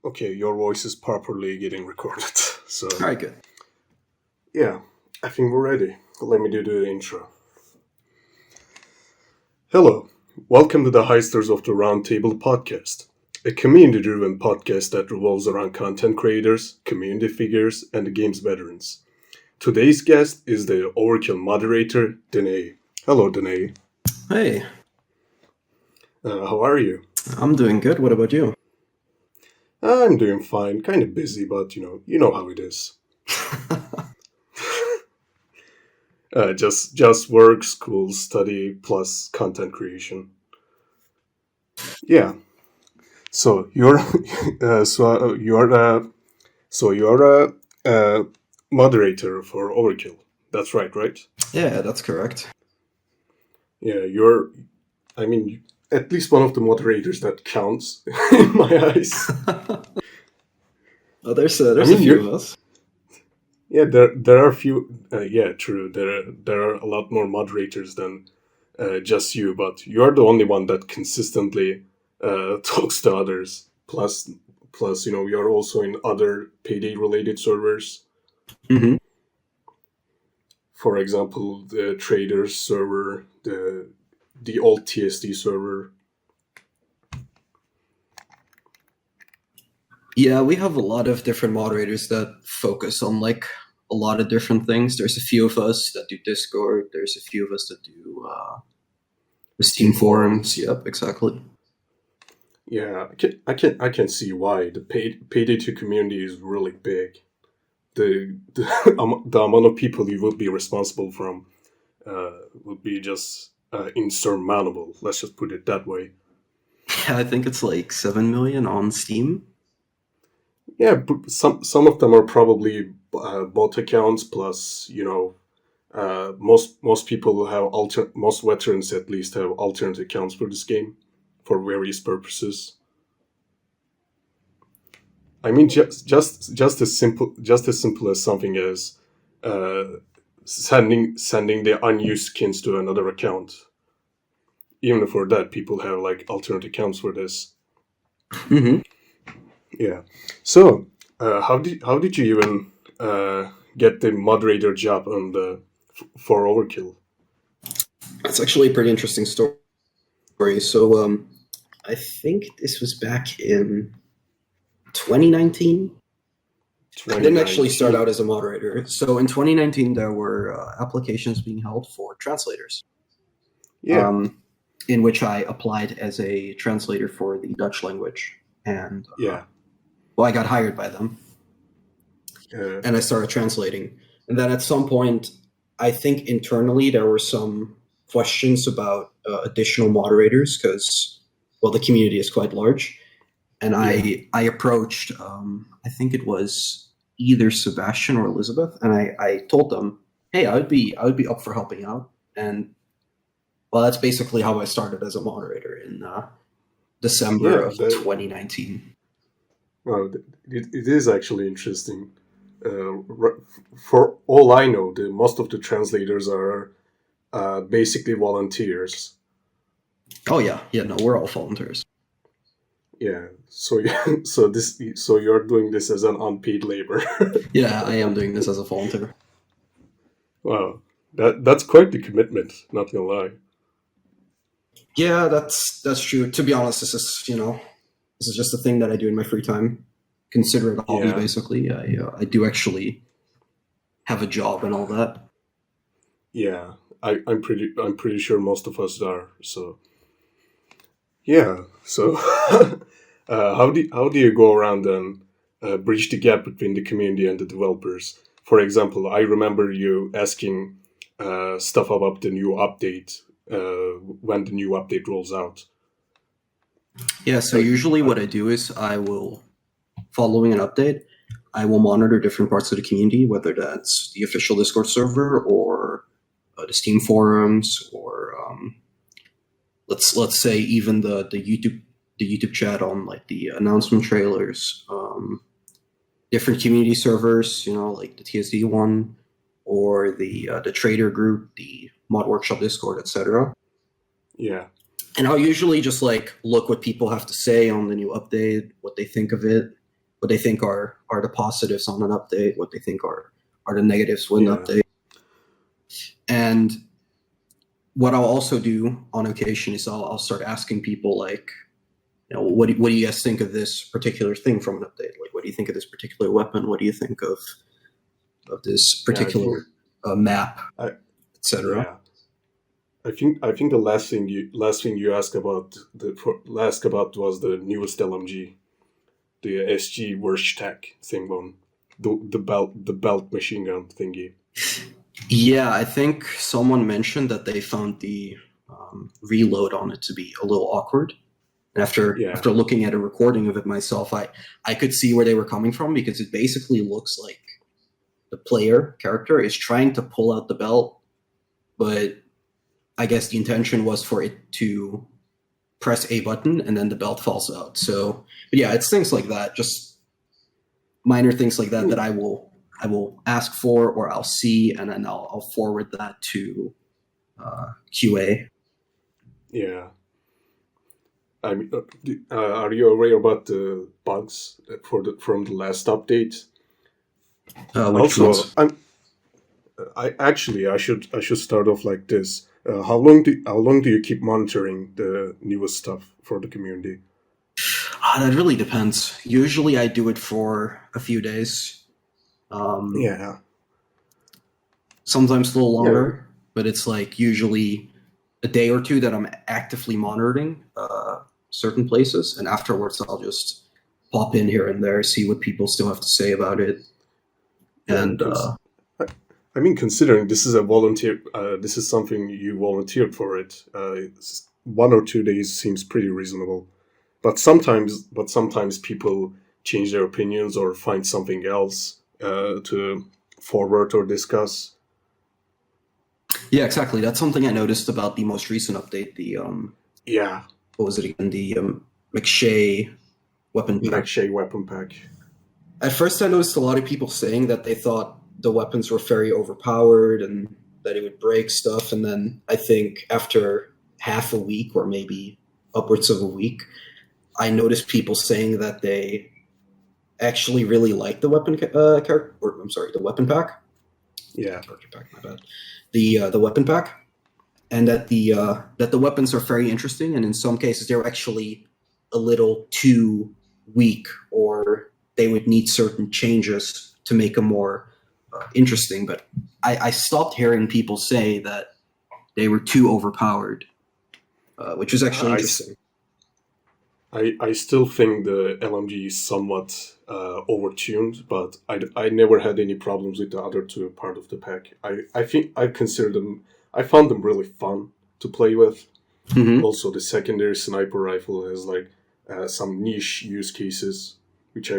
Okay, your voice is properly getting recorded. So, All right, good. yeah, I think we're ready. Let me do the intro. Hello, welcome to the Heisters of the Roundtable podcast, a community driven podcast that revolves around content creators, community figures, and the game's veterans. Today's guest is the Overkill moderator, Daneii. Hello, Daneii. Hey, How are you? I'm doing good. What about you? I'm doing fine, kind of busy, but you know how it is. Just work, school, study, plus content creation. Yeah. So you're you're a moderator for Overkill. That's right? Yeah, that's correct. Yeah, you're. I mean, at least one of the moderators that counts in my eyes. Oh, there's I there's a mean, few you're. of us. Yeah, there are a few. Yeah, true. There are a lot more moderators than just you, but you're the only one that consistently talks to others. Plus, you're also in other payday related servers. hmm For example, the traders server, the old TSD server. Yeah, we have a lot of different moderators that focus on like a lot of different things. There's a few of us that do Discord. There's a few of us that do the Steam forums. Yep, exactly. Yeah, I can see why the payday two community is really big. The amount of people you would be responsible from would be just insurmountable. Let's just put it that way. Yeah, I think it's like 7 million on Steam. Yeah, but some of them are probably bot accounts. Plus, most people have most veterans at least have alternate accounts for this game for various purposes. I mean, just as simple as something as uh, sending the unused skins to another account. Even for that, people have like alternate accounts for this. hmm Yeah. So, how did you even get the moderator job on the for Overkill? That's actually a pretty interesting story. So, I think this was back in 2019. I didn't actually start 2019. out as a moderator. So in 2019, there were applications being held for translators, Yeah. um, in which I applied as a translator for the Dutch language. And, Yeah. well, I got hired by them Uh, and I started translating. And then at some point, I think internally there were some questions about additional moderators because, well, the community is quite large. And yeah. I approached, I think it was either Sebastian or Elizabeth, and I told them, hey, I would be up for helping out. And, well, that's basically how I started as a moderator in December Yeah. of 2019. Well, it is actually interesting. For all I know, the most of the translators are basically volunteers. Oh yeah, yeah, no, we're all volunteers. Yeah. So so you're doing this as an unpaid labor. Yeah, I am doing this as a volunteer. Wow. That's quite the commitment. Not gonna lie. Yeah, that's true. To be honest, this is just a thing that I do in my free time. Consider it a hobby, Yeah. basically. I do actually have a job and all that. Yeah. I'm pretty sure most of us are. So yeah. So how do you go around and bridge the gap between the community and the developers? For example, I remember you asking stuff about the new update when the new update rolls out. Yeah, so I, usually I, what I do is following an update, I will monitor different parts of the community, whether that's the official Discord server or the Steam forums, or let's say even the YouTube chat on like the announcement trailers, different community servers, like the TSD one, or the trader group, the Mod Workshop Discord, etc. yeah. And I'll usually just like look what people have to say on the new update, what they think of it, what they think are the positives on an update, what they think are the negatives with an update. And what I'll also do on occasion is I'll start asking people like, what do you guys think of this particular thing from an update? Like, what do you think of this particular weapon? What do you think of this particular map, etc.? Yeah, I think the last thing you asked about was the newest LMG, the SG Werchtag thing one, the belt machine gun thingy. Yeah, I think someone mentioned that they found the reload on it to be a little awkward. And after looking at a recording of it myself, I could see where they were coming from, because it basically looks like the player character is trying to pull out the belt, but I guess the intention was for it to press a button and then the belt falls out. So, but yeah, it's things like that, just minor things like that that I will ask for, or I'll see, and then I'll forward that to QA. Yeah. I mean, are you aware about the bugs from the last update? Also, I should start off like this. How long do you keep monitoring the newest stuff for the community? That really depends. Usually, I do it for a few days. Sometimes a little longer, but it's like usually a day or two that I'm actively monitoring certain places, and afterwards I'll just pop in here and there, see what people still have to say about it. And I mean, considering this is a volunteer, this is something you volunteered for it. 1 or 2 days seems pretty reasonable, but sometimes people change their opinions or find something else to forward or discuss. Yeah, exactly. That's something I noticed about the most recent update. The what was it again? The McShay weapon pack. McShay weapon pack. At first, I noticed a lot of people saying that they thought the weapons were very overpowered and that it would break stuff. And then I think after half a week, or maybe upwards of a week, I noticed people saying that they actually really like the weapon the weapon pack. Yeah, character pack. My bad. The weapon pack. And that the weapons are very interesting, and in some cases they're actually a little too weak, or they would need certain changes to make them more interesting. But I stopped hearing people say that they were too overpowered, which is actually interesting. I still think the LMG is somewhat overtuned, but I never had any problems with the other two part of the pack. I think I found them really fun to play with. Mm-hmm. Also, the secondary sniper rifle has like some niche use cases, which I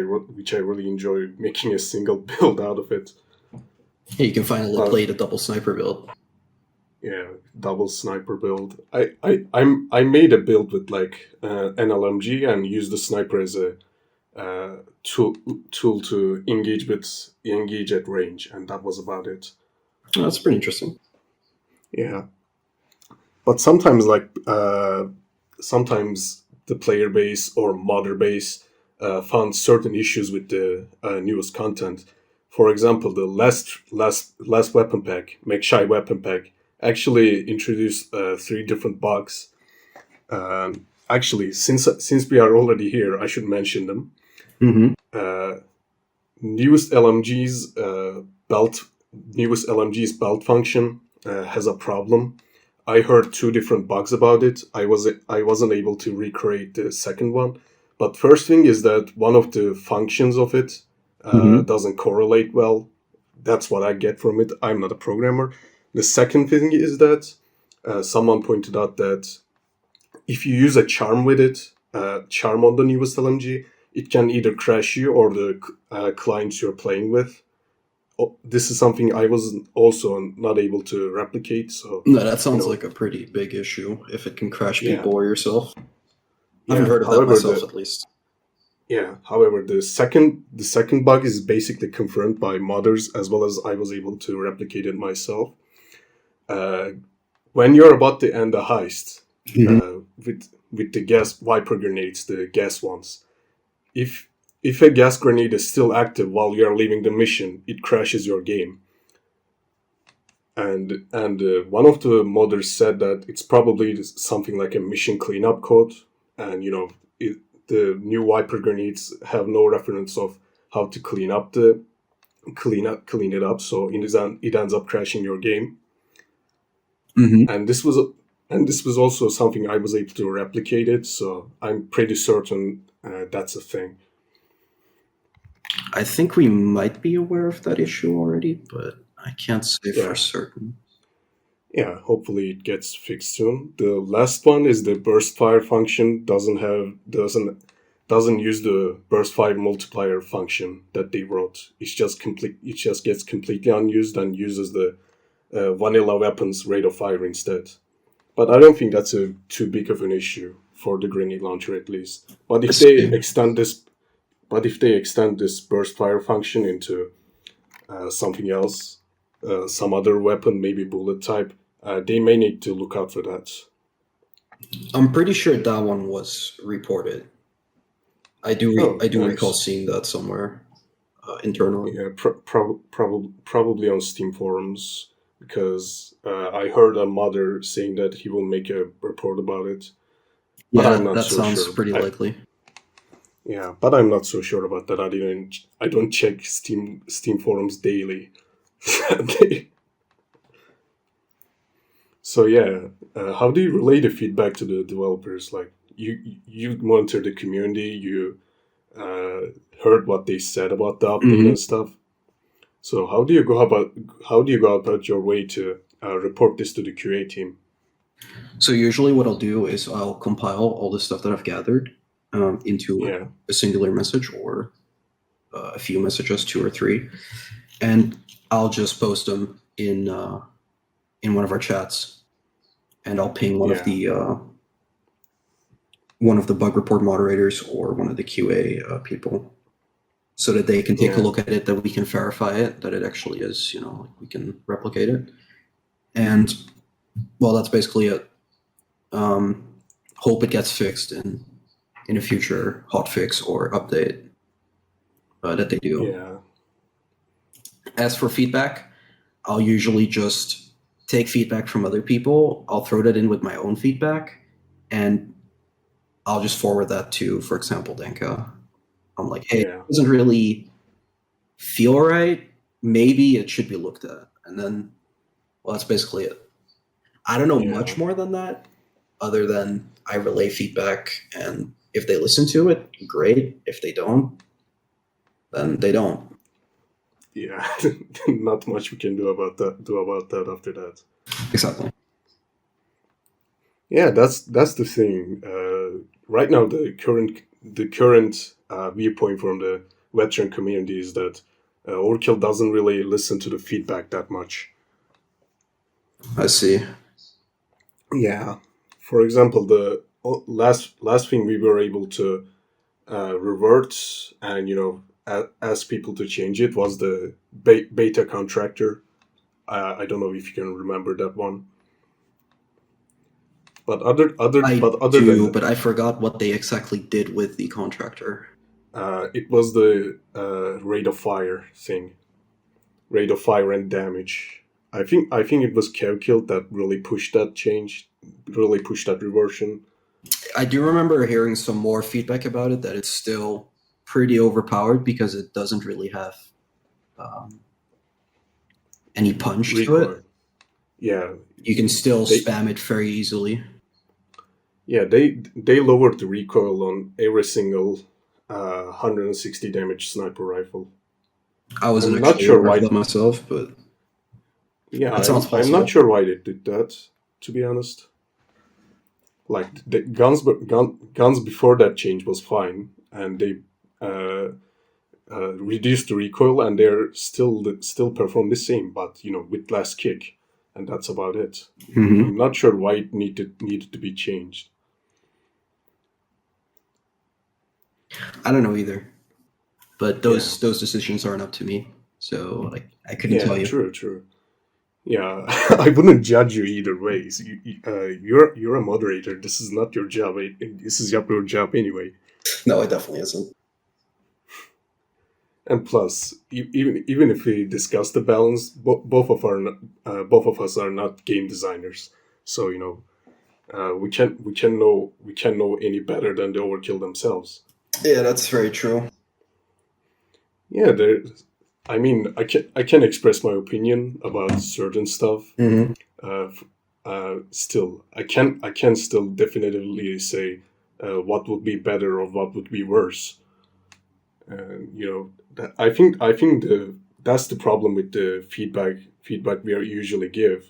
really enjoy making a single build out of it. Yeah, you can finally play the double sniper build. Yeah, double sniper build. I made a build with like an LMG and used the sniper as a tool to engage at range, and that was about it. Oh, that's pretty interesting. Yeah, but sometimes sometimes the player base or modder base found certain issues with the newest content. For example, the last weapon pack, McShay weapon pack, actually introduced 3 different bugs. Actually, since we are already here, I should mention them. Mm-hmm. Newest LMG's belt function has a problem. I heard 2 different bugs about it. I wasn't able to recreate the second one. But first thing is that one of the functions of it doesn't correlate well. That's what I get from it. I'm not a programmer. The second thing is that someone pointed out that if you use a charm with it, charm on the newest LMG, it can either crash you or the clients you're playing with. This is something I was also not able to replicate. So no, that sounds like a pretty big issue if it can crash people or yourself. I haven't heard of that myself, at least. Yeah. However, the second bug is basically confirmed by modders, as well as I was able to replicate it myself. When you're about to end a heist with the gas Viper grenades, the gas ones, if if a gas grenade is still active while you are leaving the mission, it crashes your game. And one of the modders said that it's probably something like a mission cleanup code, and the new wiper grenades have no reference of how to clean it up. So in the end, it ends up crashing your game. Hmm. And this was also something I was able to replicate it. So I'm pretty certain that's a thing. I think we might be aware of that issue already, but I can't say for Yeah. certain. Yeah, hopefully it gets fixed soon. The last one is the burst fire function doesn't use the burst fire multiplier function that they wrote. It just gets completely unused and uses the vanilla weapons rate of fire instead. But I don't think that's a too big of an issue for the grenade launcher at least. I see. But if they extend this burst fire function into something else, some other weapon, maybe bullet type, they may need to look out for that. I'm pretty sure that one was reported. I Oh, do recall nice. seeing that somewhere internally. Yeah, probably on Steam forums because I heard a mother saying that he will make a report about it, but I'm Yeah, not that so sounds sure. pretty likely. Yeah, but I'm not so sure about that. I don't check Steam forums daily. So yeah, how do you relay the feedback to the developers? Like you monitor the community, you uh, heard what they said about the update Hmm. and stuff. So how do you go about your way to report this to the QA team? So usually, what I'll do is I'll compile all the stuff that I've gathered into Yeah, a singular message or a few messages, two or three, and I'll just post them in one of our chats, and I'll ping yeah, one of the bug report moderators or one of the QA people, so that they can take a yeah, look at it, that we can verify it, that it actually is, like we can replicate it. And well, that's basically it. Hope it gets fixed in a future hotfix or update that they do. yeah, As for feedback, I'll usually just take feedback from other people. I'll throw that in with my own feedback, and I'll just forward that to, for example, Denka. I'm like, hey, it yeah, doesn't really feel right. Maybe it should be looked at. And then, well, that's basically it. I don't know yeah, much more than that, other than I relay feedback, and if they listen to it, great. If they don't, then they don't. yeah. Not much we can do about that after that. Exactly. Yeah, that's the thing. Right now, the current viewpoint from the veteran community is that Overkill doesn't really listen to the feedback that much. I see. Yeah. For example, the last thing we were able to revert and ask people to change it was the beta contractor. I don't know if you can remember that one, but I other than do, that, but I forgot what they exactly did with the contractor. it was the rate of fire thing, rate of fire and damage. I think it was Kill that really pushed that change, really pushed that reversion. I do remember hearing some more feedback about it, that it's still pretty overpowered because it doesn't really have um, any punch to it. Recoil. Yeah, You can still they spam it very easily. they lowered the recoil on every single 160 damage sniper rifle. I wasn't I'm not actually sure aware of why. that myself, but Yeah, that sounds I'm not possible. sure why they did that. To be honest, like the guns before that change was fine, and they uh, reduced the recoil, and they're still perform the same, but with less kick, and that's about it. Hmm. I'm not sure why it needed to be changed. I don't know either, but Yeah, those decisions aren't up to me, so I couldn't tell yeah, you. true. Yeah, I wouldn't judge you either way. So you're a moderator. This is not your job. This is your job anyway. No, it definitely isn't. And plus, even if we discuss the balance, both of us are not game designers, so we can know any better than the Overkill themselves. Yeah, that's very true. Yeah, there. I mean, I can express my opinion about certain stuff. Hmm. Uh, Still, I can still definitively say what would be better or what would be worse. I think that's the problem with the feedback we are usually give.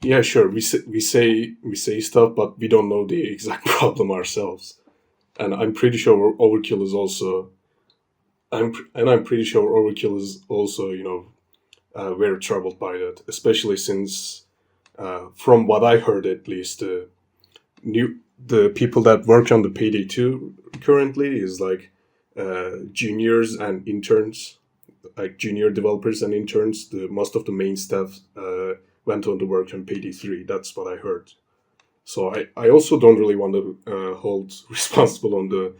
Yeah, sure, we say stuff, but we don't know the exact problem ourselves. And I'm pretty sure Overkill is also I'm pretty sure Overkill is also very troubled by that, especially since from what I heard at least new the people that work on the Payday 2 currently is like juniors and interns, like junior developers and interns. The most of the main staff went on to work on Payday 3. That's what I heard. So I also don't really want to hold responsible on the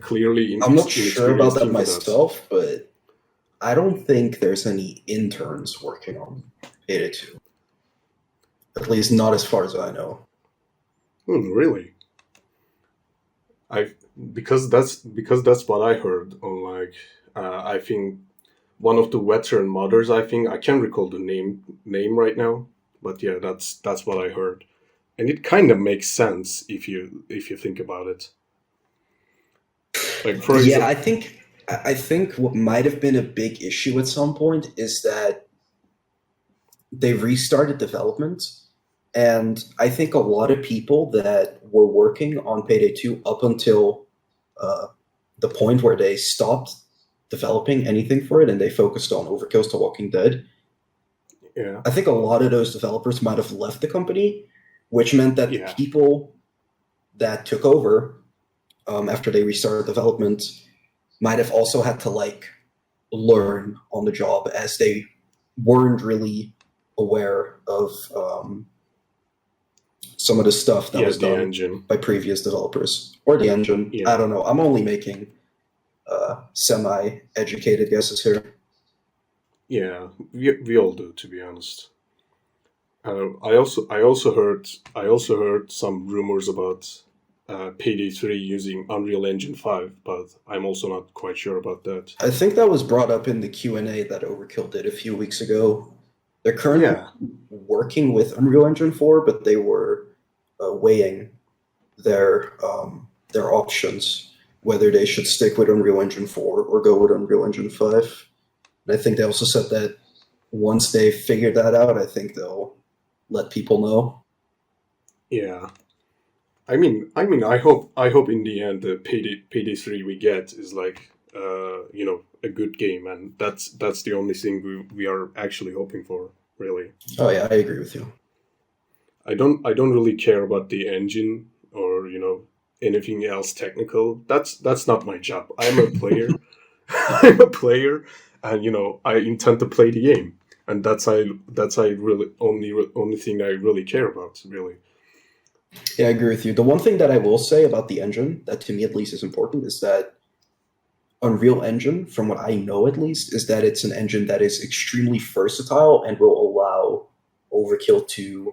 clearly I'm not sure about inexperienced that team for that. myself, but I don't think there's any interns working on Beta 2. At least not as far as I know. Really? I because that's what I heard on like I think one of the veteran modders. I think I can't recall the name right now, but yeah, that's what I heard, and it kind of makes sense if you think about it. Like for Yeah, example, I think what might have been a big issue at some point is that they restarted development, and I think a lot of people that were working on Payday 2 up until uh, the point where they stopped developing anything for it and they focused on Overkill's The Walking Dead. yeah, I think a lot of those developers might have left the company, which meant that the yeah, people that took over after they restarted development might have also had to like learn on the job as they weren't really aware of some of the stuff that yeah, was the done engine, by previous developers or the engine. I yeah, don't know. I'm only making semi-educated guesses here. yeah. We all do, to be honest. I also heard some rumors about Payday 3 using Unreal Engine 5, but I'm also not quite sure about that. I think that was brought up in the Q&A that Overkill did a few weeks ago. They're currently Yeah, working with Unreal Engine 4, but they were weighing their options, whether they should stick with Unreal Engine 4 or go with Unreal Engine 5. And I think they also said that once they figure that out, I think they'll let people know. yeah. I hope in the end the Payday 3 we get is like a good game, and that's the only thing we are actually hoping for, really. Oh yeah, I agree with you. I don't really care about the engine or anything else technical. That's not my job. I'm a player. I'm a player, and I intend to play the game, and that's I really only thing I really care about, really. Yeah, I agree with you. The one thing that I will say about the engine, that to me at least is important, is that Unreal Engine, from what I know at least, is that it's an engine that is extremely versatile and will allow Overkill to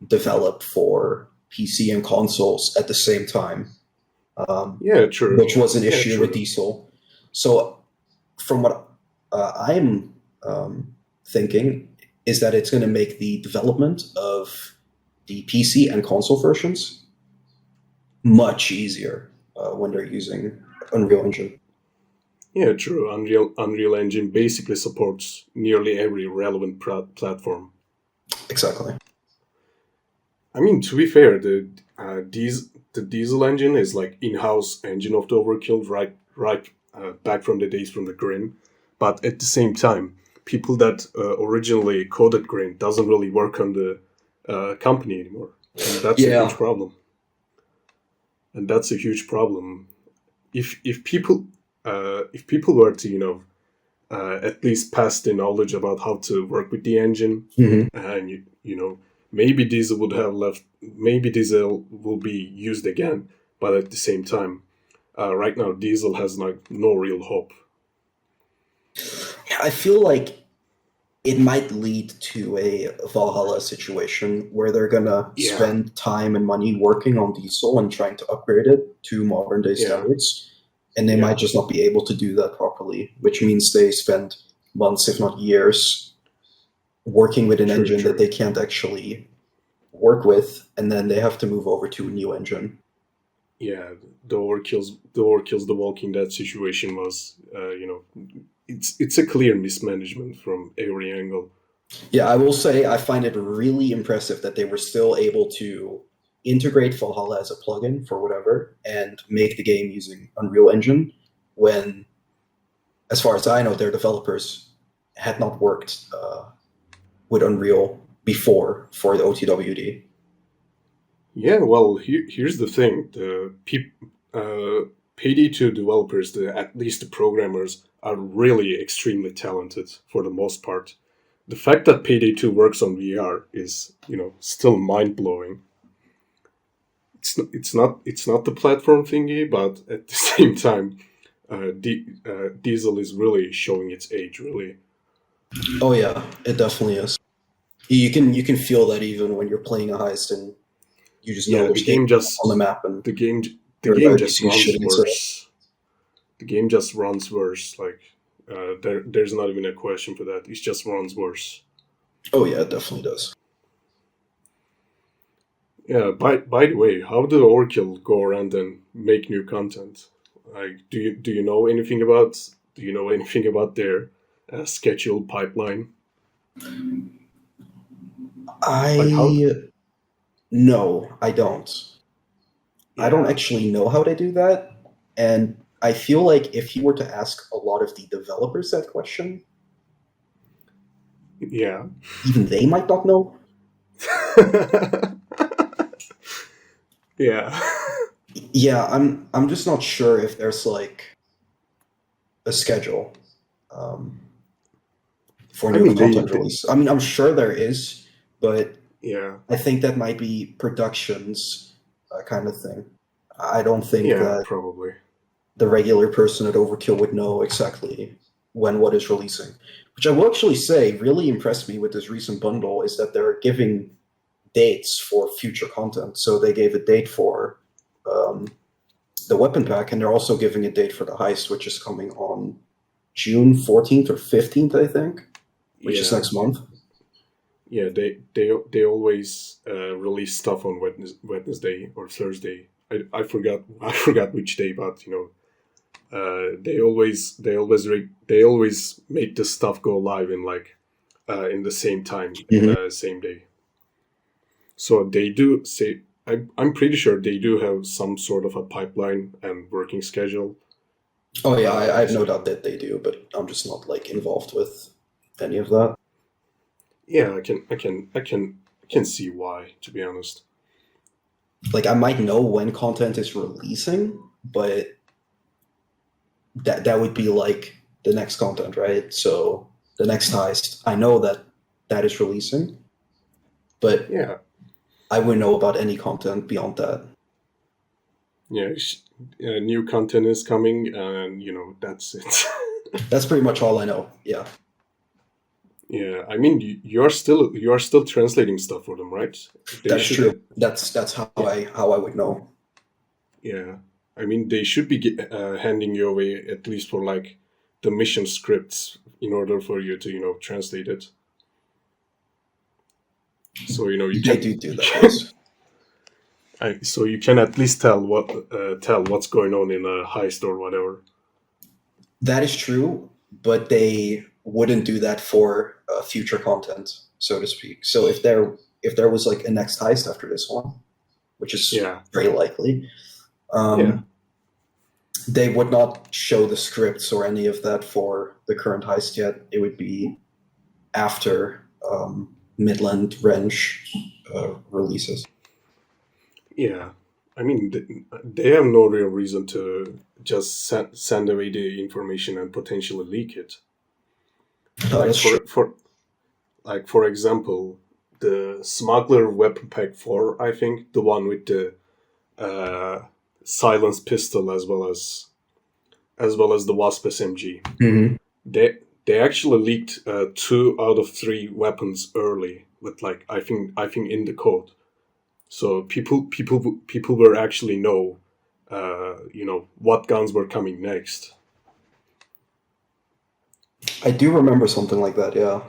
develop for PC and consoles at the same time, Yeah, true. which was an Yeah, issue with true. Diesel. So, from what I'm thinking, is that it's going to make the development of the PC and console versions much easier when they're using Unreal Engine. Yeah, true. Unreal Engine basically supports nearly every relevant platform. Exactly. I mean, to be fair, the diesel engine is like in-house engine of the Overkill, right back from the days from the Grin. But at the same time, people that originally coded Grin doesn't really work on the company anymore, and that's a huge Yeah. problem. And that's a huge problem. If people were to at least pass the knowledge about how to work with the engine, Hmm. and maybe diesel would have left. Maybe diesel will be used again, but at the same time, right now Diesel has like no real hope. I feel like it might lead to a Valhalla situation where they're gonna Yeah, spend time and money working on Diesel and trying to upgrade it to modern day yeah, standards, and they might yeah, just not be able to do that properly, which means they spend months, if not years, working with an true, engine that true. they can't actually work with, and then they have to move over to a new engine. Yeah, the Overkill's The Walking Dead situation was, it's a clear mismanagement from every angle. Yeah, I will say I find it really impressive that they were still able to integrate Valhalla as a plugin for whatever and make the game using Unreal Engine when, as far as I know, their developers had not worked with Unreal before for the OTWD. Yeah, well, here's the thing: PD2 developers, at least the programmers, are really extremely talented for the most part. The fact that PD2 works on VR is, still mind blowing. It's not the platform thingy, but at the same time, Diesel is really showing its age. Really, Oh yeah, it definitely is. You can feel that even when you're playing a heist and you just know yeah. which game on the map and The game, the your game entire just PC is runs shitting itself. worse. The game just runs worse. Like, there's not even a question for that. It just runs worse. Oh yeah, it definitely does. Yeah. By the way, how do Overkill go around and make new content? Like, do you know anything about their scheduled pipeline? Like how? I No, I don't. I don't Yeah, actually know how to do that. And I feel like if you were to ask a lot of the developers that question, yeah, even they might not know. yeah. Yeah, I'm just not sure if there's like a schedule um, for I new mean, content release. I mean, I'm sure there is, but yeah, I think that might be productions kind of thing. I don't think yeah, that probably. the regular person at Overkill would know exactly when what is releasing. Which I will actually say really impressed me with this recent bundle is that they're giving dates for future content. So they gave a date for um, the weapon pack, and they're also giving a date for the heist, which is coming on June 14th or 15th, I think, which is Yeah, next month. yeah. They always release stuff on Wednesday or Thursday. I forgot I forgot which day, but they always make the stuff go live in like in the same time, Mhm. same day. So they do say I'm pretty sure they do have some sort of a pipeline and working schedule. Oh yeah, I have So no doubt that they do, but I'm just not like involved with any of that. yeah, I can see why, to be honest. Like I might know when content is releasing, but that would be like the next content, right? So the next heist, I know that that is releasing, but Yeah, I wouldn't know about any content beyond that. yeah. New content is coming, and that's it. That's pretty much all I know. Yeah, Yeah, I mean, you are still translating stuff for them, right? They that is should true. That's how yeah, I would know. yeah. I mean, they should be handing you away at least for like the mission scripts in order for you to translate it. So you They can do you that, can yes. so you can at least tell what's going on in a heist or whatever. That is true, but they wouldn't do that for future content, so to speak. So if there was like a next heist after this one, which is Yeah, very likely, yeah, um, they would not show the scripts or any of that for the current heist yet. It would be after Midland Wrench releases. yeah. I mean, they have no real reason to just send away the information and potentially leak it. No, Like that's true. for example, the Smuggler Weapon Pack 4, I think, the one with the uh, silenced pistol as well as the Wasp SMG. Mm-hmm. They actually leaked 2 out of 3 weapons early with like I think in the code, so people were actually know what guns were coming next. I do remember something like that. Yeah,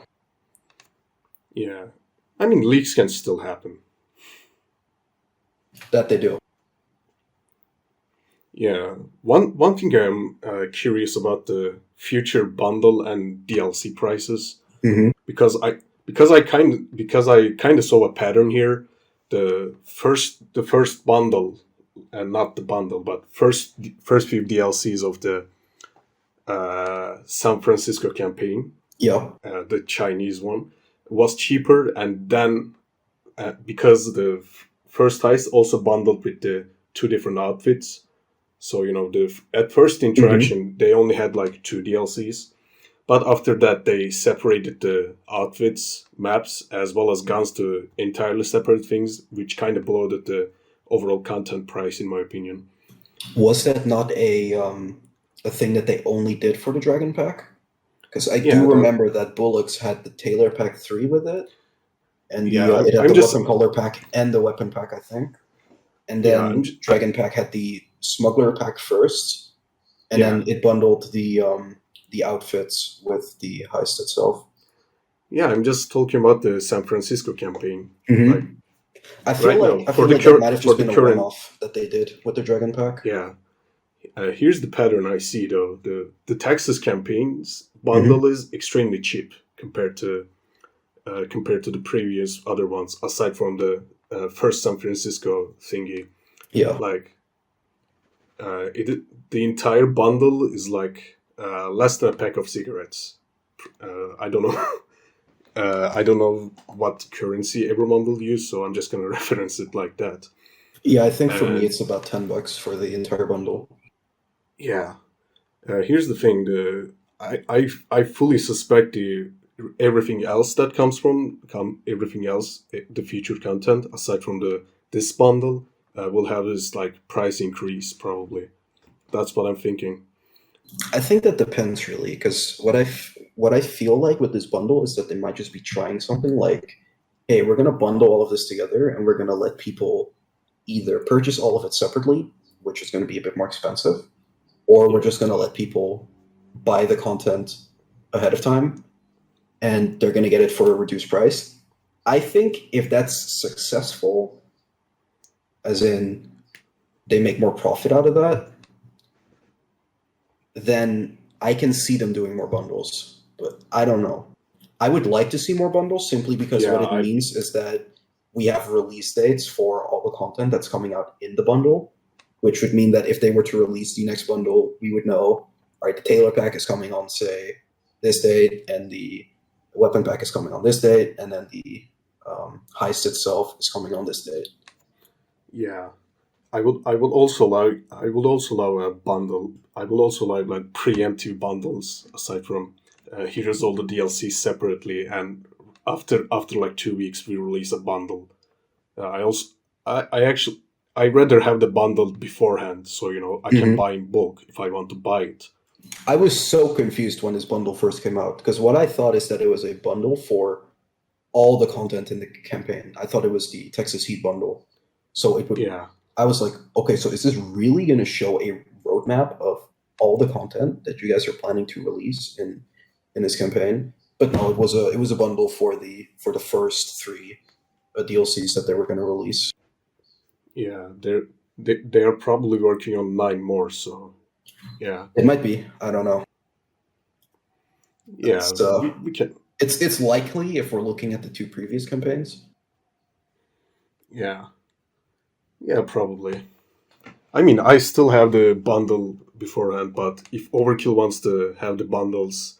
Yeah, I mean leaks can still happen. that they do. Yeah, one thing I'm curious about the future bundle and DLC prices, Mm-hmm. because I kind of saw a pattern here. The first bundle, and not the bundle, but first few DLCs of the San Francisco campaign, Yeah. the Chinese one, was cheaper, and then because the first heist also bundled with the 2 different outfits. So the at first Mm-hmm. interaction they only had like 2 DLCs, but after that they separated the outfits, maps, as well as guns to entirely separate things, which kind of bloated the overall content price, in my opinion. Was that not a thing that they only did for the Dragon Pack? Because I Yeah, do remember that Bullocks had the Tailor Pack 3 with it, and yeah. it had I'm the just Weapon Color Pack and the Weapon Pack, I think. And yeah, then Dragon Pack had the Smuggler Pack first, and yeah, then it bundled the outfits with the heist itself. yeah. I'm just talking about the San Francisco campaign. Like Mm-hmm. right now, I for feel the like that might current have for just the been a current one-off that they did with the Dragon Pack. yeah. Here's the pattern I see though. The Texas campaigns Mm-hmm. bundle is extremely cheap compared to the previous other ones, aside from the first San Francisco thingy. Yeah. Like the entire bundle is like less than a pack of cigarettes. I don't know. I don't know what currency everyone will use, so I'm just gonna reference it like that. Yeah, I think for me And it's about $10 for the entire bundle. yeah, here's the thing: I fully suspect everything else that comes from everything else, the featured content aside from this bundle, will have this like price increase probably. That's what I'm thinking. I think that depends really, because what I feel like with this bundle is that they might just be trying something like, hey, we're gonna bundle all of this together and we're gonna let people either purchase all of it separately, which is gonna be a bit more expensive, or we're Yeah, just gonna let people buy the content ahead of time and they're gonna get it for a reduced price. I think if that's successful, as in they make more profit out of that, then I can see them doing more bundles. But I don't know. I would like to see more bundles simply because yeah, what it means is that we have release dates for all the content that's coming out in the bundle, which would mean that if they were to release the next bundle, we would know, all right, the Tailor Pack is coming on, say, this date, and the Weapon Pack is coming on this date, and then the heist itself is coming on this date. yeah. I would also allow a bundle. I will also like preemptive bundles aside from here's all the DLC separately, and after like 2 weeks we release a bundle. I also I actually I rather have the bundle beforehand, so I can Mm-hmm. buy in bulk if I want to buy it. I was so confused when this bundle first came out because what I thought is that it was a bundle for all the content in the campaign. I thought it was the Texas Heat bundle. So it would. Yeah, I was like, okay, so is this really going to show a roadmap of all the content that you guys are planning to release in this campaign? But no, it was a bundle for the first three DLCs that they were going to release. yeah, they are probably working on 9 more. So yeah, It might be. I don't know. yeah, It's we can. it's likely if we're looking at the two previous campaigns. Yeah, yeah, probably. I mean, I still have the bundle beforehand, but if Overkill wants to have the bundles,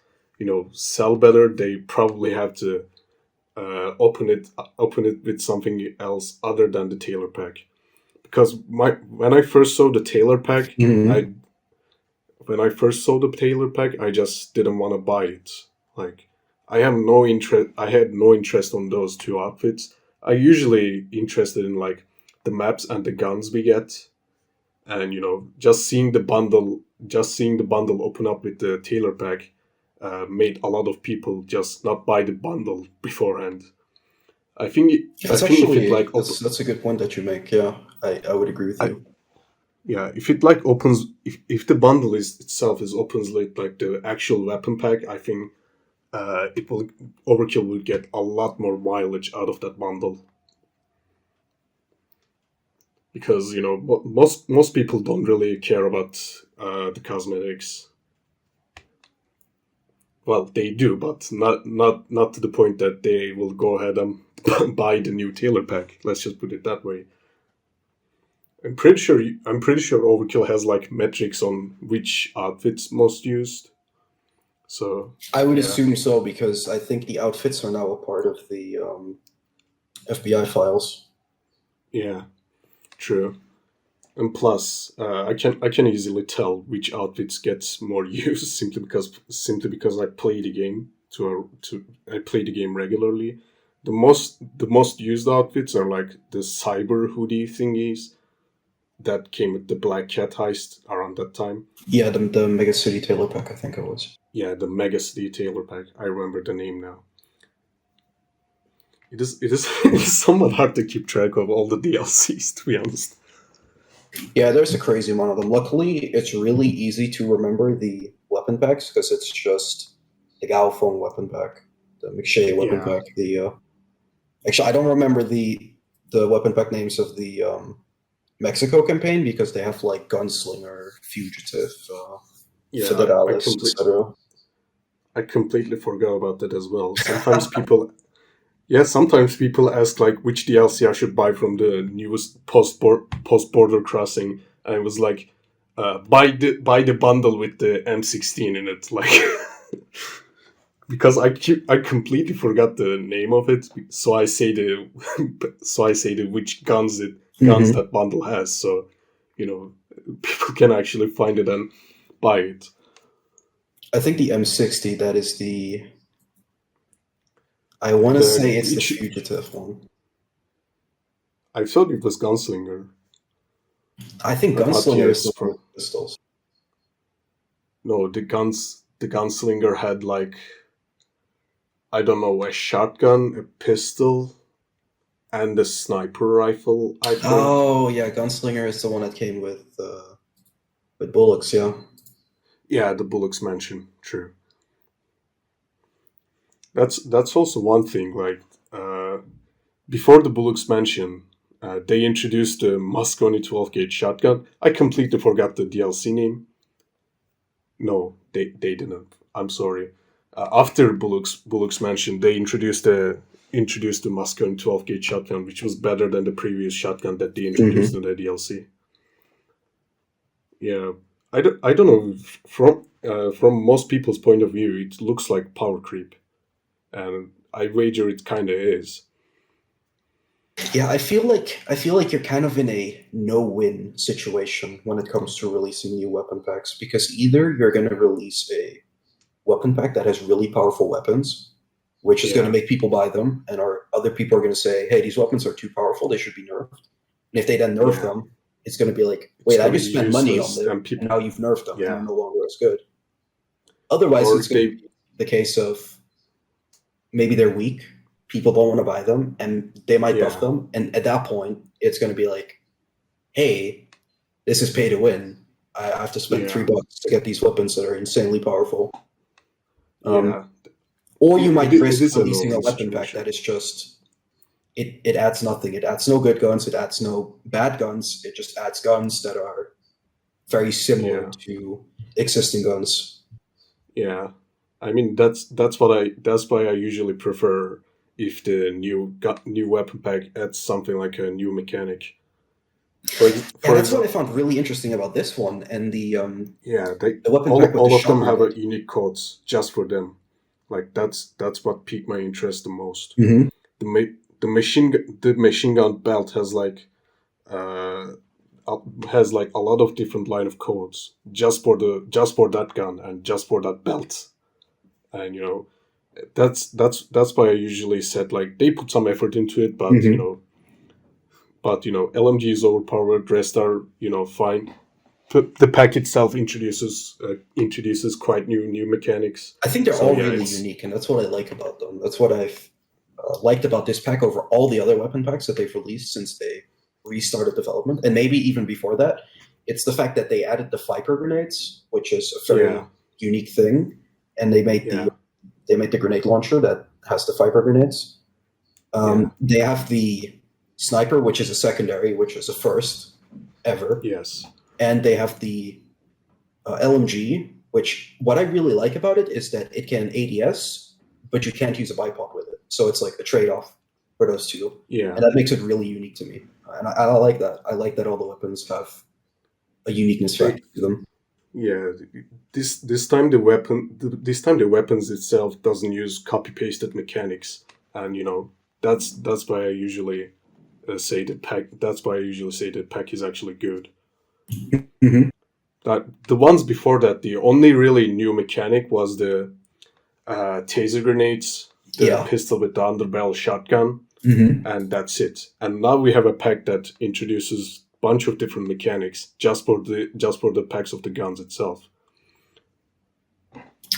sell better, they probably have to open it with something else other than the Tailor Pack. Because when I first saw the Tailor Pack, Mhm. I when I first saw the Tailor Pack, I just didn't want to buy it. Like, I have no interest. I had no interest on those 2 outfits. I usually interested in like the maps and the guns we get. and just seeing the bundle open up with the tailor pack made a lot of people just not buy the bundle beforehand. I That's think if it actually like that's a good point that you make. Yeah, I would agree with I, you. yeah, if it like opens, if the bundle is itself is opens like the actual weapon pack, I think it will Overkill will get a lot more mileage out of that bundle, because most people don't really care about the cosmetics. Well, they do, but not to the point that they will go ahead and buy the new tailor pack. Let's just put it that way. I'm pretty sure Overkill has like metrics on which outfits most used. So I would yeah, assume so because I think the outfits are now a part of the FBI files. yeah, true. And plus, I can easily tell which outfits gets more use simply because I play the game to I play the game regularly. The most used outfits are like the cyber hoodie thingies that came with the Black Cat heist around that time. Yeah, the Mega City Tailor Pack, I think it was. Yeah, the Mega City Tailor Pack. I remember the name now. It is it's somewhat hard to keep track of all the DLCs, to be honest. Yeah, there's a crazy amount of them. Luckily, it's really easy to remember the weapon packs because it's just the Galphone weapon pack, the McShay weapon Yeah, pack. The actually, I don't remember the weapon pack names of the Mexico campaign because they have like Gunslinger, Fugitive, yeah, Federalis, etc. I completely forgot about that as well. Sometimes people ask like which DLC I should buy from the newest post border crossing, and it was like, buy the bundle with the M16 in it, like because I completely forgot the name of it, so I say the which guns Mm-hmm. that bundle has, so you know people can actually find it and buy it. I think the M60. That is the. I want to The say it's the which Fugitive one. I thought it was Gunslinger, I think but not Gunslinger is yes the one for with pistols. no the Gunslinger had like, I don't know, a shotgun, a pistol, and a sniper rifle, I think. Oh yeah, Gunslinger is the one that came with bullets. Yeah. Yeah, the Bullocks mansion, true. That's also one thing. Like before the Bullocks mansion, they introduced the Moscone 12 gauge shotgun. I completely forgot the DLC name. No, they didn't. I'm sorry. After Bullocks mansion, they introduced the Moscone 12 gauge shotgun, which was better than the previous shotgun that they introduced Hmm. in the DLC. Yeah, I don't know. From most people's point of view, it looks like power creep, and I wager it kind of is. Yeah, I feel like you're kind of in a no-win situation when it comes to releasing new weapon packs because either you're going to release a weapon pack that has really powerful weapons, which is going to Yeah, make people buy them, and our other people are going to say, "Hey, these weapons are too powerful; they should be nerfed." And if they then nerf yeah, them, it's going to be like, it's "Wait, I gonna just be spent money on useless, them, and and people, now you've nerfed them, and they're yeah, no longer as good." Otherwise, or it's going to they, be the case of maybe they're weak, people don't want to buy them, and they might buff yeah, them, and at that point, it's going to be like, "Hey, this is pay to win. I have to spend yeah, $3 to get these weapons that are insanely powerful." Um, yeah. or you might It risk is a releasing a no-win weapon pack situation. that is just it adds nothing. It adds no good guns. It adds no bad guns. It just adds guns that are very similar Yeah, to existing guns. yeah. I mean that's why I usually prefer if the new weapon pack adds something like a new mechanic. Yeah, For that's what I example, found really interesting about this one and yeah, they the weapon pack with the all of them shotgun have a bolt. unique codes just for them. Like that's what piqued my interest the most. Mm-hmm. The machine gun belt uh has like a lot of different line of codes just for that gun and just for that belt. And that's why I usually said like they put some effort into it, but Mm-hmm. but LMG is overpowered. Rest are fine. The pack itself introduces quite new mechanics. I think they're So all yeah, really unique, and that's what I like about them. That's what I've liked about this pack over all the other weapon packs that they've released since they restarted development, and maybe even before that. It's the fact that they added the Viper grenades, which is a very yeah, unique thing, and they made yeah, the grenade launcher that has the Viper grenades. yeah, They have the sniper, which is a secondary, which is a first ever, yes, and they have the LMG, which what I really like about it is that it can ADS, but you can't use a bipod with it. So it's like a trade-off for those two, yeah, and that makes it really unique to me. And I like that. I like that all the weapons have a uniqueness they, factor to them. yeah. This time the weapons itself doesn't use copy pasted mechanics, and that's why I usually say the pack. That's why I usually say the pack is actually good. Mm-hmm. That the ones before that, the only really new mechanic was the taser grenades, the Yeah. pistol with the underbarrel shotgun, Mm-hmm. and that's it. And now we have a pack that introduces a bunch of different mechanics just for the packs of the guns itself.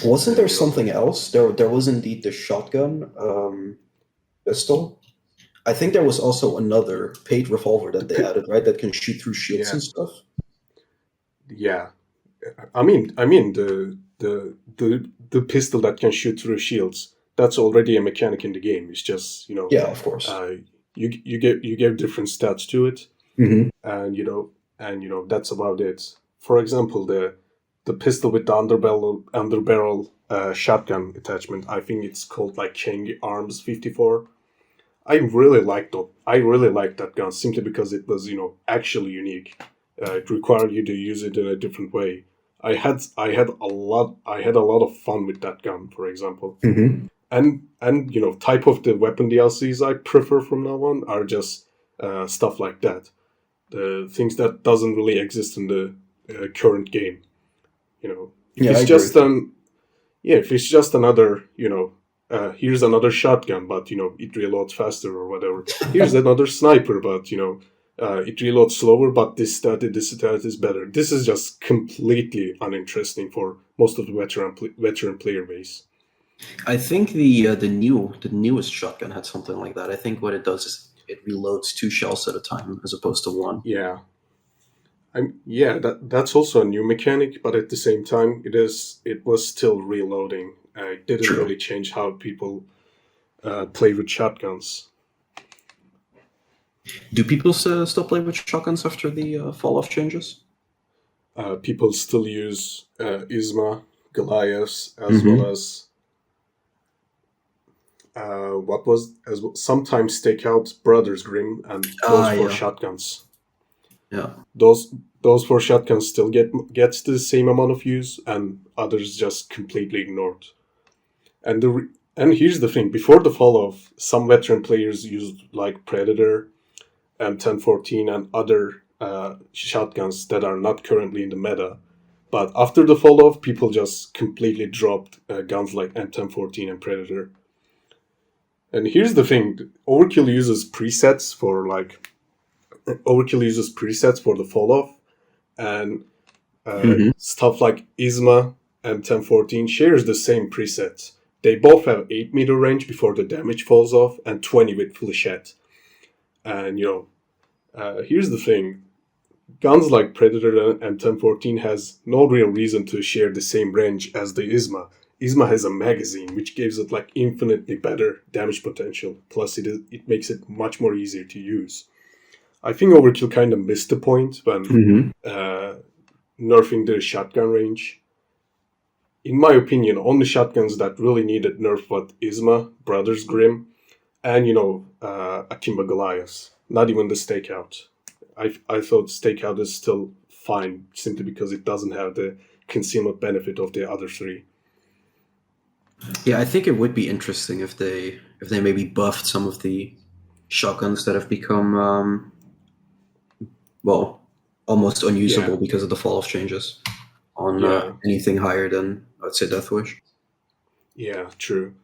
Wasn't And there something else? There was indeed the shotgun pistol. I think there was also another paid revolver the that they added, right? That can shoot through shields yeah, and stuff. yeah. I mean the pistol that can shoot through shields. That's already a mechanic in the game. It's just Yeah, of course. uh, you give different stats to it, Mm-hmm. and that's about it. For example, the pistol with the underbarrel shotgun attachment. I think it's called like King Arms 54. I really liked that gun simply because it was actually unique. It required you to use it in a different way. I had a lot of fun with that gun, for example. Mm-hmm. And type of the weapon DLCs I prefer from now on are just stuff like that. The things that doesn't really exist in the current game. If Yeah, I it's agree just with you. an yeah, if it's just another, here's another shotgun, but it reloads faster or whatever. Here's another sniper, but it reloads slower, but this stat is better. This is just completely uninteresting for most of the veteran player base. I think the newest shotgun had something like that. I think what it does is it reloads two shells at a time as opposed to one. Yeah, yeah, that's also a new mechanic, but at the same time, it was still reloading. It didn't True. really change how people play with shotguns. Do people still play with shotguns after the fall off changes? People still use Isma, Goliaths, as well Mm-hmm. as what was as well, sometimes Stakeout, Brothers Grimm, and those Ah, four yeah, shotguns. yeah. Those four shotguns still gets the same amount of use, and others just completely ignored. And here's the thing: before the fall off, some veteran players used like Predator, M1014, and other shotguns that are not currently in the meta. But after the fall off, people just completely dropped guns like M1014 and Predator. And here's the thing: Overkill uses presets for the fall off, and Mm-hmm. stuff like Isma and 1014 shares the same presets. They both have 8-meter range before the damage falls off, and 20 with flechette. And here's the thing: guns like Predator and 1014 has no real reason to share the same range as the Isma. Isma has a magazine which gives it like infinitely better damage potential. Plus, it makes it much more easier to use. I think Overkill kind of missed the point when Mm-hmm. uh, nerfing the shotgun range. In my opinion, only shotguns that really needed nerf were Isma, Brothers Grimm, and Akimbo Goliath. Not even the Stakeout. I thought Stakeout is still fine simply because it doesn't have the concealment benefit of the other three. Yeah, I think it would be interesting if they maybe buffed some of the shotguns that have become well almost Yeah, unusable because of the fall off changes on yeah, anything higher than I'd say Death Wish. yeah, true.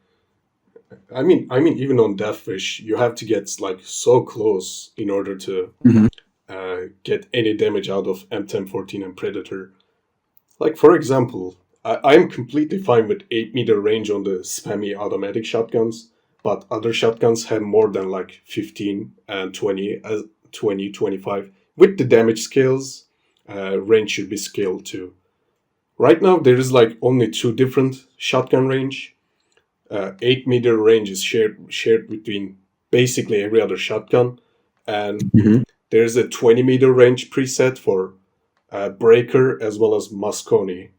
I mean, even on Deathwish, you have to get like so close in order to Hmm. get any damage out of M1014 and Predator. Like for example, I'm completely fine with 8 meter range on the spammy automatic shotguns, but other shotguns have more than like 15 and 20 as 20 25. With the damage scales, range should be scaled too. Right now, there is like only two different shotgun range. 8 meter range is shared between basically every other shotgun, and Hmm. there's a 20 meter range preset for Breaker as well as Moscone,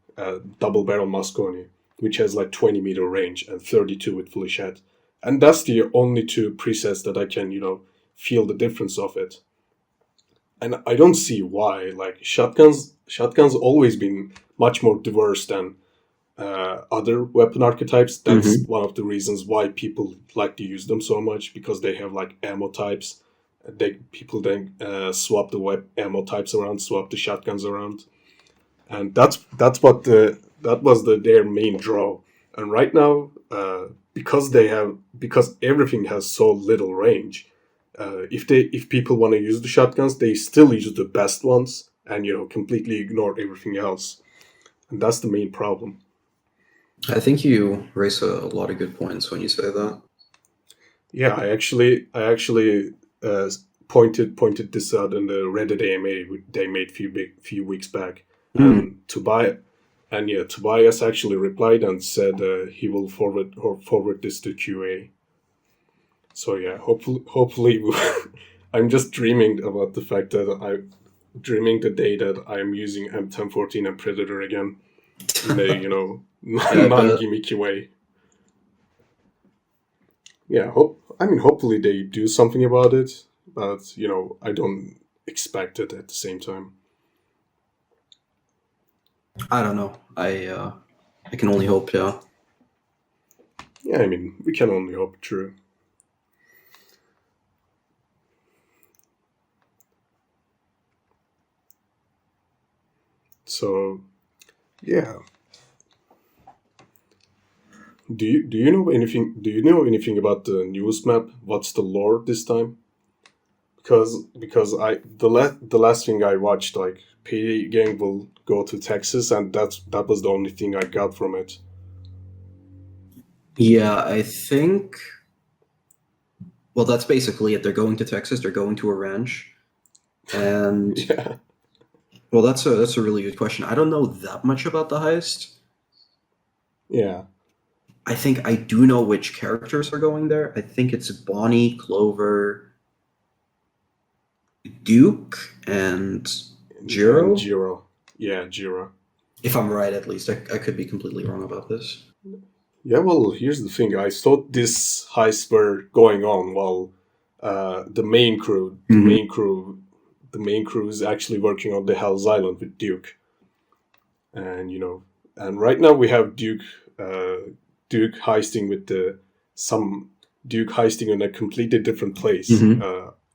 double barrel Moscone, which has like 20 meter range and 32 with flechettes. And that's the only two presets that I can, feel the difference of it. And I don't see why. Like shotguns always been much more diverse than other weapon archetypes. That's Hmm. one of the reasons why people like to use them so much because they have like ammo types. They people then swap the ammo types around, swap the shotguns around, and that was their main draw. And right now, because everything has so little range, if people want to use the shotguns, they still use the best ones, and completely ignore everything else, and that's the main problem. I think you raise a lot of good points when you say that. Yeah, I actually uh, pointed this out in the Reddit AMA they made few weeks back, Mm. and Tobias actually replied and said he will forward this to QA. So yeah, hopefully I'm just dreaming about the fact that I'm dreaming the day that I'm using M1014 and Predator again in a Yeah, I non bet. gimmicky way. Yeah, hopefully they do something about it, but I don't expect it at the same time. I don't know. I can only hope. Yeah. Yeah, I mean, we can only hope. True. So yeah, do you know anything? Do you know anything about the news map? What's the lore this time? Because the last thing I watched, like PD gang will go to Texas, and that was the only thing I got from it. Yeah, I think. Well, that's basically it. They're going to Texas. They're going to a ranch, and Yeah, well, that's a really good question. I don't know that much about the heist. yeah, I think I do know which characters are going there. I think it's Bonnie, Clover, Duke, and and Jiro. Jiro, yeah, Jiro. If I'm right, at least. I could be completely wrong about this. Yeah, well, here's the thing. I thought this heists were going on while the main crew, the Hmm. main crew, the main crew is actually working on the Hell's Island with Duke, and and right now we have uh, Duke heisting with the some Duke heisting in a completely different place, Hmm.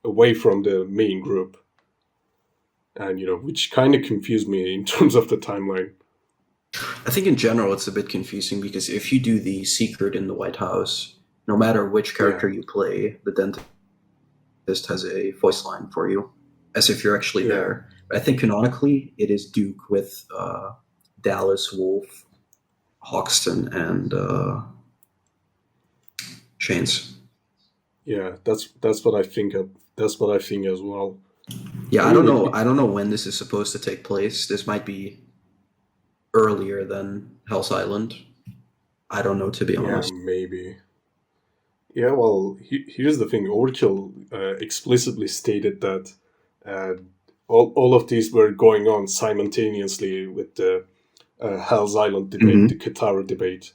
away from the main group, and which kind of confused me in terms of the timeline. I think in general it's a bit confusing because if you do the secret in the White House, no matter which character Yeah, you play, the dentist has a voice line for you, as if you're actually yeah, there. I think canonically it is Duke with Dallas, Wolf, Hoxton, and Chains. yeah. That's what I think of. That's what I think as well. Yeah, I I don't mean, know. I don't know when this is supposed to take place. This might be earlier than Hell's Island. I don't know, to be yeah, honest. maybe. Yeah, well, here's the thing. Overkill explicitly stated that uh, all of these were going on simultaneously with the Hell's Island debate, the Hmm. Qatar debate,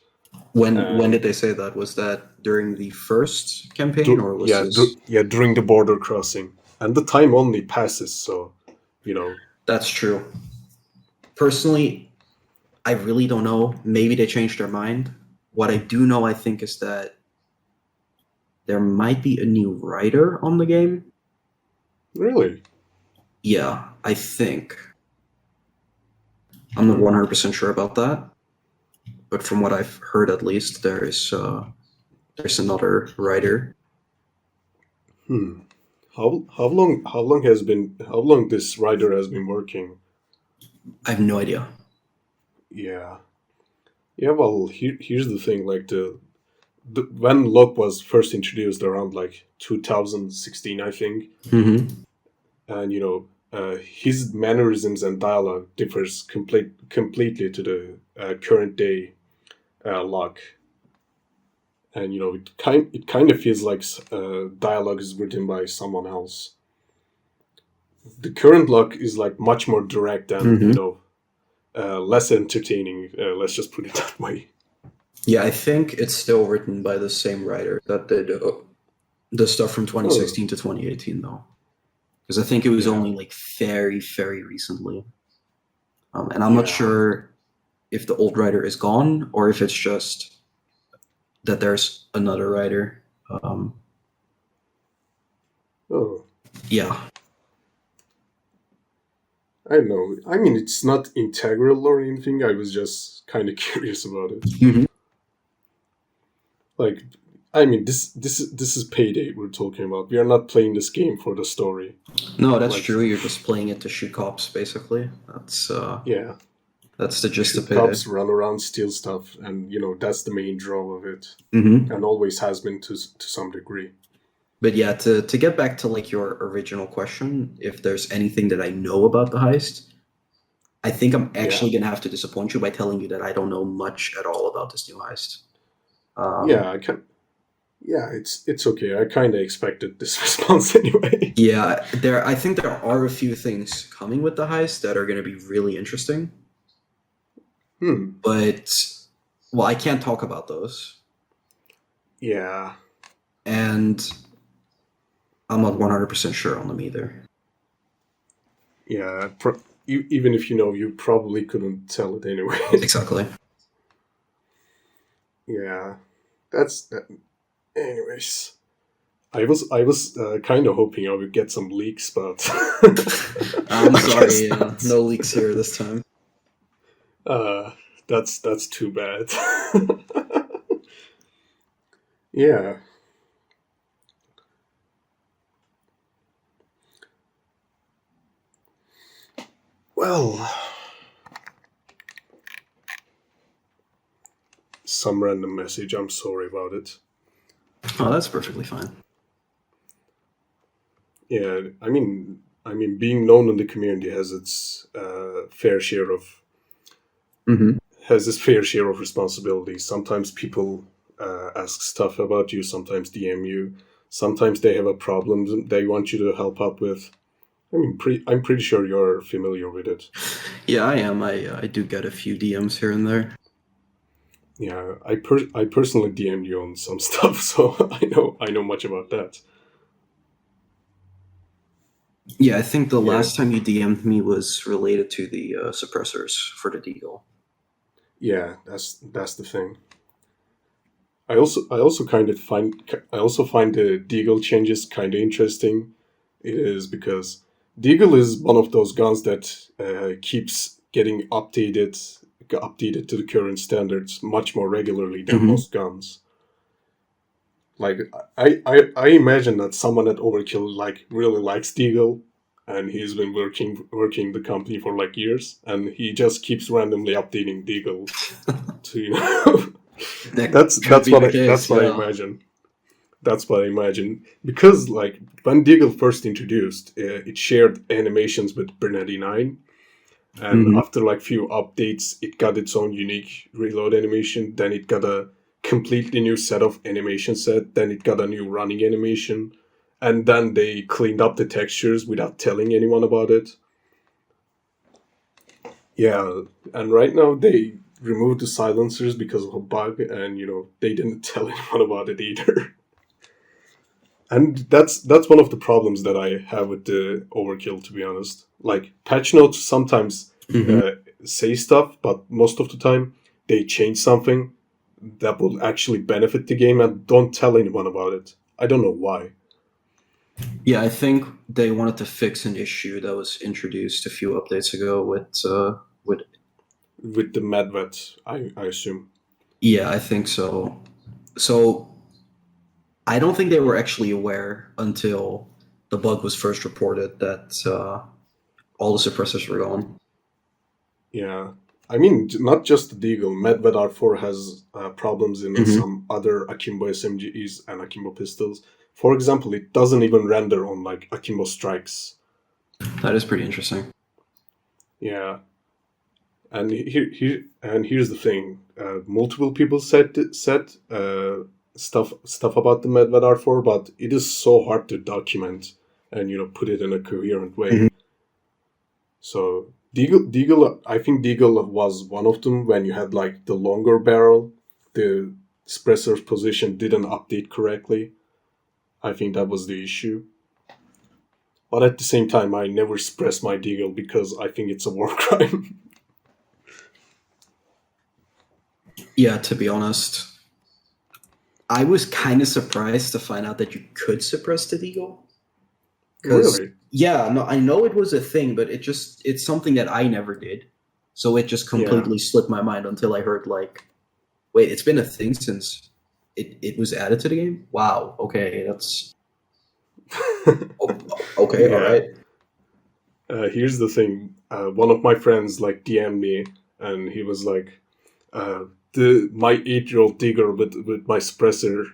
When did and they say that? Was that during the first campaign, or was this? yeah, during the border crossing, and the time only passes. So, you know, That's true. Personally, I really don't know. Maybe they changed their mind. What I do know, I think, is that there might be a new writer on the game. really, Yeah, I think. I'm not hmm. 100% sure about that, but from what I've heard, at least, there is. there's another writer. Hmm. How long this writer has been working? I have no idea. Yeah. Yeah, well, here's the thing. Like when luck was first introduced around like 2016, I think, Hmm. and his mannerisms and dialogue differs completely to the current day luck, and it kind of feels like dialogue is written by someone else. The current luck is like much more direct and Hmm. less entertaining. Let's just put it that way. Yeah, I think it's still written by the same writer that did the stuff from Oh, 2016 to 2018, though. Because I think it was yeah, only like very, very recently. And I'm not yeah. sure if the old writer is gone or if it's just that there's another writer. Um, Oh, yeah. I don't know. I mean, it's not integral or anything. I was just kind of curious about it. Hmm. Like, I mean, this is payday we're talking about. We are not playing this game for the story. No, that's Like, true. You're just playing it to shoot cops, basically. yeah, That's the gist of shoot Payday. cops, run around, steal stuff, and that's the main draw of it, Hmm. and always has been to some degree. But yeah, to get back to like your original question, if there's anything that I know about the heist, I think I'm Yeah, actually gonna have to disappoint you by telling you that I don't know much at all about this new heist. yeah, Um, I can. Yeah, it's okay. I kind of expected this response anyway. yeah, I think there are a few things coming with the heist that are gonna be really interesting, Hmm. but well, I can't talk about those, Yeah. and I'm not 100% sure on them either. Yeah. Even if you probably couldn't tell it anyways. Exactly. Yeah. That's that. Anyways, I was kind of hoping I would get some leaks, but I'm I guess sorry, not. no leaks here this time. Uh, that's too bad. Yeah. Well, some random message. I'm sorry about it. Oh, that's perfectly fine. Yeah. I mean, being known in the community has its fair share of Hmm. has its fair share of responsibilities. Sometimes people ask stuff about you. Sometimes DM you. Sometimes they have a problem they want you to help out with. I'm pretty sure you're familiar with it. Yeah, I am. I do get a few DMs here and there. Yeah, I personally DM'd you on some stuff, so I know much about that. Yeah, I think the Yeah, last time you DM'd me was related to the suppressors for the Deagle. yeah, that's the thing. I also find the Deagle changes kind of interesting. It is because Deagle is one of those guns that keeps getting updated to the current standards much more regularly than Hmm. most guns. Like I imagine that someone at Overkill like really likes Deagle, and he's been working the company for like years, and he just keeps randomly updating Deagle to That could that's be what the that's case, what I yeah. imagine. That's what I imagine. Because, like, when Deagle first introduced, it shared animations with Bernadine 9. And Hmm. after, like, few updates, it got its own unique reload animation. Then it got a completely new set of animation set. Then it got a new running animation. And then they cleaned up the textures without telling anyone about it. Yeah, and right now they removed the silencers because of a bug, and, they didn't tell anyone about it either. And that's one of the problems that I have with the overkill, to be honest. Like patch notes sometimes Hmm. uh, say stuff, but most of the time they change something that will actually benefit the game and don't tell anyone about it. I don't know why. Yeah, I think they wanted to fix an issue that was introduced a few updates ago with With the medvet, I assume. yeah, I think so. So I don't think they were actually aware until the bug was first reported that all the suppressors were gone. Yeah. I mean, not just the Deagle. Medved R4 has problems in Hmm. some other Akimbo SMGs and Akimbo pistols. For example, it doesn't even render on like Akimbo strikes. That is pretty interesting. Yeah. And here's the thing: multiple people said stuff about the Medved R4, but it is so hard to document and put it in a coherent way. Hmm. So Deagle, I think Deagle was one of them. When you had like the longer barrel, the suppressor's position didn't update correctly. I think that was the issue. But at the same time, I never suppress my Deagle because I think it's a war crime. Yeah, to be honest, I was kind of surprised to find out that you could suppress the deagle. Because Really? yeah, no, I know it was a thing, but it's something that I never did. So it just Yeah. completely slipped my mind until I heard like, wait, it's been a thing since it was added to the game. Wow. Okay, that's okay. All Yeah. right. Here's the thing. One of my friends like DM'd me, and he was like, uh, "The my 8-year-old digger with my suppressor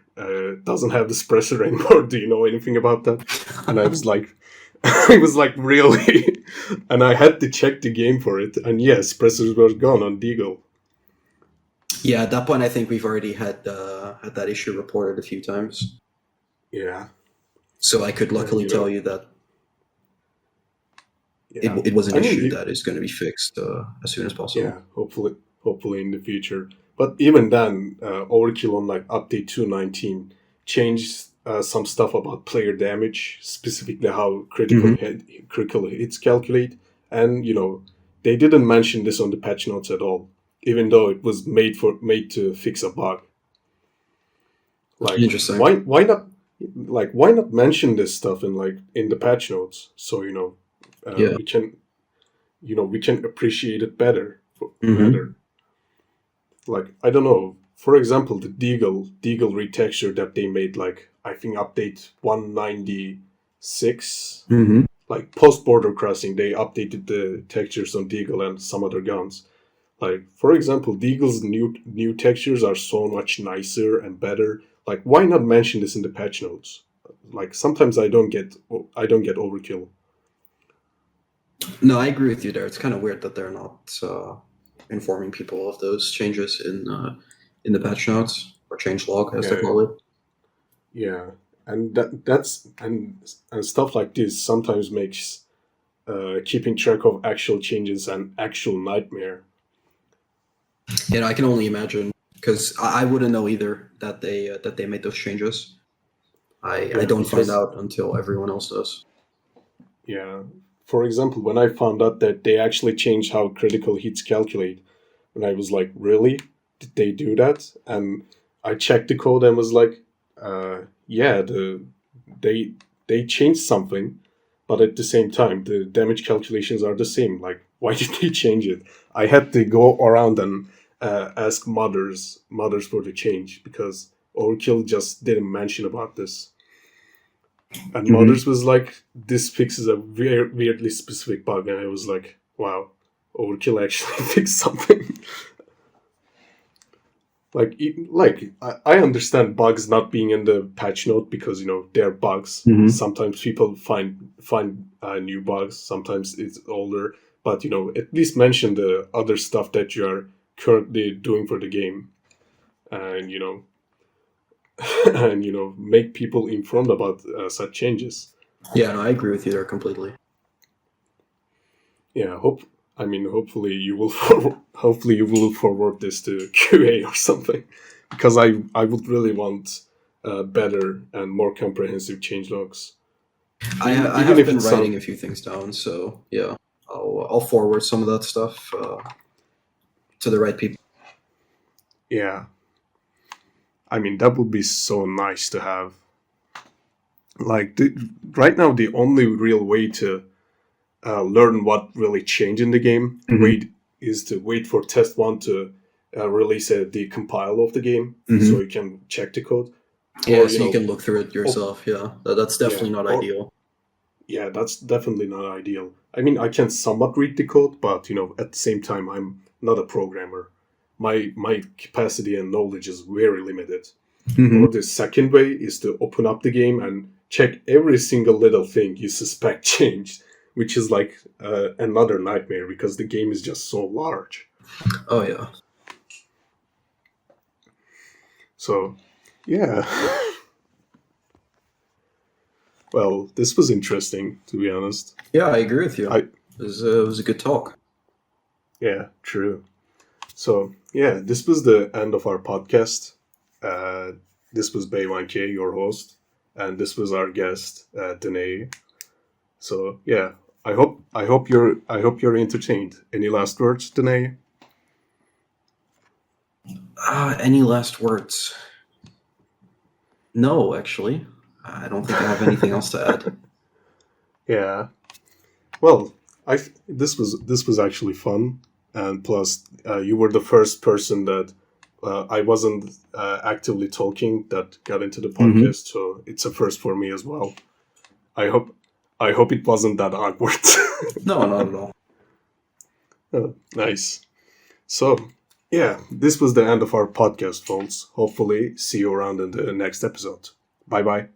doesn't have the suppressor anymore. Do you know anything about that?" And I was like, "I was like, really?" And I had to check the game for it, and yes, suppressors were gone on Deagle. Yeah, at that point, I think we've already had that issue reported a few times. Yeah, So I could and luckily tell you that yeah. it was an I mean, issue that is going to be fixed as soon as possible. yeah, hopefully in the future. But even then, Overkill on like update 219 changed some stuff about player damage, specifically how Hmm. critical hits calculate, and they didn't mention this on the patch notes at all, even though it was made to fix a bug. Like Interesting. why not mention this stuff in the patch notes so Yeah. we can appreciate it Hmm. better. Like I don't know. For example, the Deagle retexture that they made, like I think update 196, Hmm. like post border crossing, they updated the textures on Deagle and some other guns. Like for example, Deagle's new textures are so much nicer and better. Like why not mention this in the patch notes? Like sometimes I don't get overkill. No, I agree with you there. It's kind of weird that they're not informing people of those changes in the patch notes or change log, as they Yeah, call it. yeah, and that's stuff like this sometimes makes keeping track of actual changes an actual nightmare. And I can only imagine because I wouldn't know either that they made those changes. I Yeah, don't find because out until everyone else does. yeah, for example, when I found out that they actually changed how critical hits calculate, and I was like, really? Did they do that? And I checked the code and was like, yeah, they they changed something, but at the same time, the damage calculations are the same. Like, why did they change it? I had to go around and ask mothers for the change because Overkill just didn't mention about this. And Hmm. Mothers was like, this fixes a weirdly specific bug, and I was like, wow, Overkill actually fixed something. I understand bugs not being in the patch note because they're bugs. Hmm. Sometimes people find new bugs. Sometimes it's older, but at least mention the other stuff that you are currently doing for the game, and and make people informed about such changes. Yeah, no, I agree with you there completely. Yeah, hopefully you will hopefully you will forward this to QA or something, because I would really want better and more comprehensive changelogs. I Even have if been it's writing some a few things down, so yeah, I'll forward some of that stuff to the right people. yeah, that would be so nice to have. Like right now, the only real way to learn what really changed in the game Hmm. is to wait for test one to release the compile of the game so Hmm. you can check the code. Yeah, or so you can look through it yourself. Yeah, that's yeah, definitely not or ideal. yeah, that's definitely not ideal. I mean, I can somewhat read the code, but at the same time, I'm not a programmer. My capacity and knowledge is very limited. Hmm. Or the second way is to open up the game and check every single little thing you suspect changed, which is like another nightmare because the game is just so large. Oh yeah, So, yeah. Well, this was interesting, to be honest. yeah, I agree with you. I It was a good talk. Yeah, true. So, yeah, this was the end of our podcast. Uh, this was Bay1K, your host, and this was our guest, Daneii. So, yeah, I hope you're entertained. Any last words, Daneii? Any last words? No, actually, I don't think I have anything else to add. Yeah. Well, this was actually fun, and plus, you were the first person that I wasn't actively talking that got into the Hmm. podcast, so it's a first for me as well. I hope I hope it wasn't that awkward. No, not at all. Oh, nice. So, yeah, this was the end of our podcast, folks. Hopefully, see you around in the next episode. Bye bye.